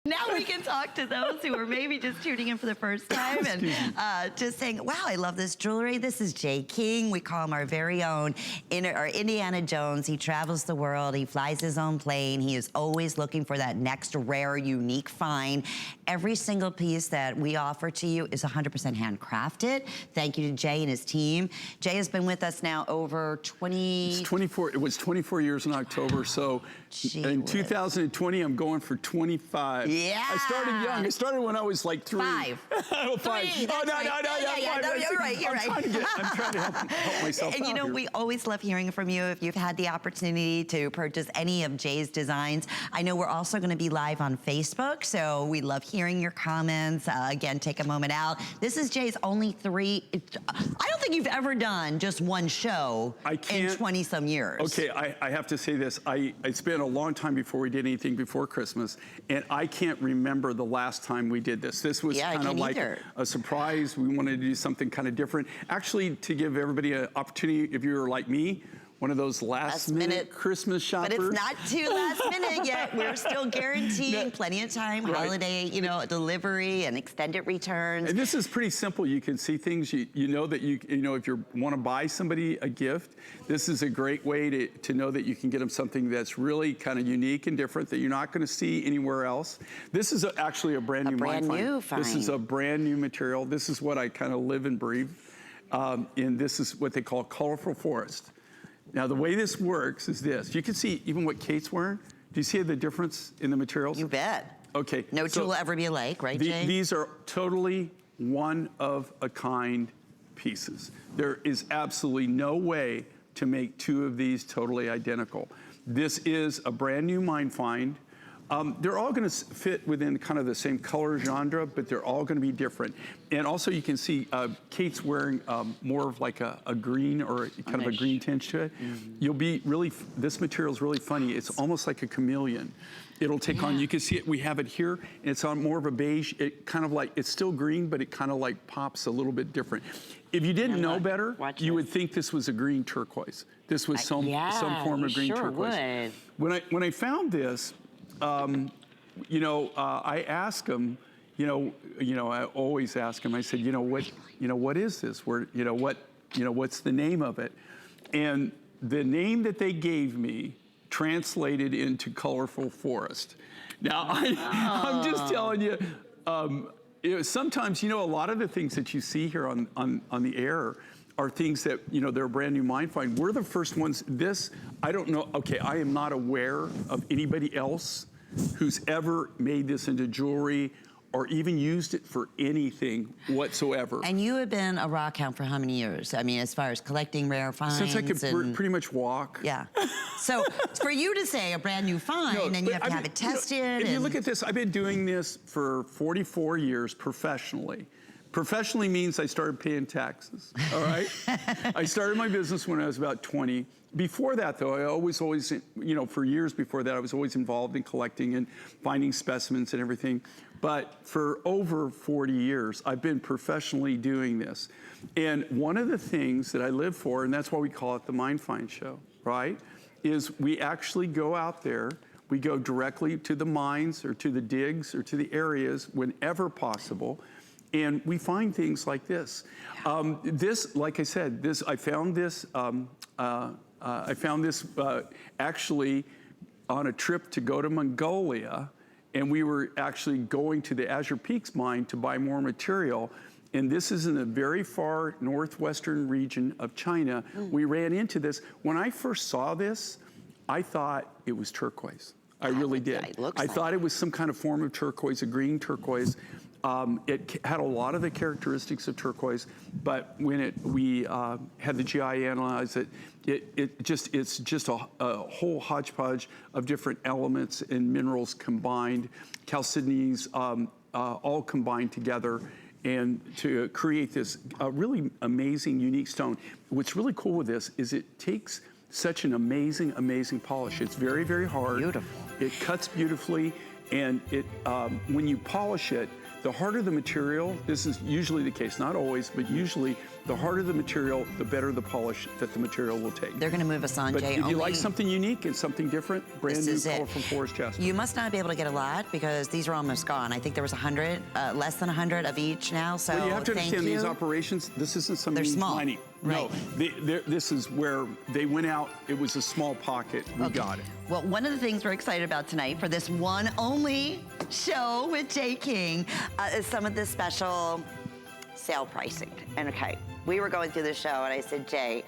Now we can talk to those who are maybe just tuning in for the first time and just saying, wow, I love this jewelry. This is Jay King. We call him our very own Indiana Jones. He travels the world. He flies his own plane. He is always looking for that next rare, unique find. Every single piece that we offer to you is 100% handcrafted. Thank you to Jay and his team. Jay has been with us now over 20... It's 24, it was 24 years in October, so in 2020, I'm going for 25. Yeah. I started young. I started when I was like 3. 5. Oh, 5. Three, Oh, no, right. no, no, Yeah, no, you're right, you're right. I'm trying to help myself And out you know, here. we always love hearing from you if you've had the opportunity to purchase any of Jay's designs. I know we're also going to be live on Facebook, so we love hearing your comments. Again, take a moment out. This is Jay's only 3. I don't think you've ever done just one show in 20-some years. Okay, I have to say this. It's been a long time before we did anything before Christmas, and I can't remember the last time we did this. This was kind of like a surprise. We wanted to do something kind of different. Actually, to give everybody an opportunity, if you're like me, one of those last-minute Christmas shoppers. But it's not too last minute yet. We're still guaranteeing plenty of time, holiday, you know, delivery and extended returns. And this is pretty simple. You can see things, you know that you know, if you want to buy somebody a gift, this is a great way to know that you can get them something that's really kind of unique and different that you're not going to see anywhere else. This is actually a brand new find. This is a brand new material. This is what I kind of live and breathe. And this is what they call colorful forest. Now, the way this works is this. You can see even what Kate's wearing. Do you see the difference in the materials? You bet. Okay. No two will ever be alike, right, Jay? These are totally one-of-a-kind pieces. There is absolutely no way to make 2 of these totally identical. This is a brand new mine find. They're all going to fit within kind of the same color genre, but they're all going to be different. And also you can see Kate's wearing more of like a green or kind of a green tinge to it. You'll be really, this material is really funny. It's almost like a chameleon. It'll take on, you can see it, we have it here, and it's on more of a beige. It kind of like, it's still green, but it kind of like pops a little bit different. If you didn't know better, you would think this was a green turquoise. This was some form of green turquoise. Would. When I found this, you know, I asked him, you know, I always ask him, I said, what is this? What's the name of it? And the name that they gave me translated into colorful forest. Now, I'm just telling you, sometimes, you know, a lot of the things that you see here on the air are things that, you know, they're a brand new mine find. We're the first ones. This, I don't know, okay, I am not aware of anybody else who's ever made this into jewelry or even used it for anything whatsoever. And you have been a rock hound for how many years? I mean, as far as collecting rare finds. Since I could pretty much walk. Yeah. So for you to say a brand new find, and you have to have it tested. You know, if you look at this, I've been doing this for 44 years professionally. Professionally means I started paying taxes, all right? I started my business when I was about 20. Before that, though, I always, you know, for years before that, I was always involved in collecting and finding specimens and everything. But for over 40 years, I've been professionally doing this. And one of the things that I live for, and that's why we call it the Mine Find Show, right, is we actually go out there, we go directly to the mines or to the digs or to the areas whenever possible, and we find things like this. This, like I said, I found this actually on a trip to go to Mongolia, and we were actually going to the Azure Peaks mine to buy more material. And this is in the very far northwestern region of China. We ran into this. When I first saw this, I thought it was turquoise. I really did. I thought it was some kind of form of turquoise, a green turquoise. It had a lot of the characteristics of turquoise, but when we had the GI analyze it, it's just a whole hodgepodge of different elements and minerals combined, chalcedonies, all combined together, and to create this really amazing, unique stone. What's really cool with this is it takes such an amazing, amazing polish. It's very, very hard. Beautiful. It cuts beautifully, and it when you polish it, the harder the material, this is usually the case, not always, but usually the harder the material, the better the polish that the material will take. They're going to move us on, But Jay. if you like something unique and something different, brand new color from Forest Jasper. You must not be able to get a lot because these are almost gone. I think there was 100, less than 100 of each now. So well, you have to thank understand you. These operations. This isn't some They're mean small. tiny. Right. No, this is where they went out. It was a small pocket. We got it. Well, one of the things we're excited about tonight for this one only show with Jay King is some of the special sale pricing. And okay, we were going through the show and I said, Jay,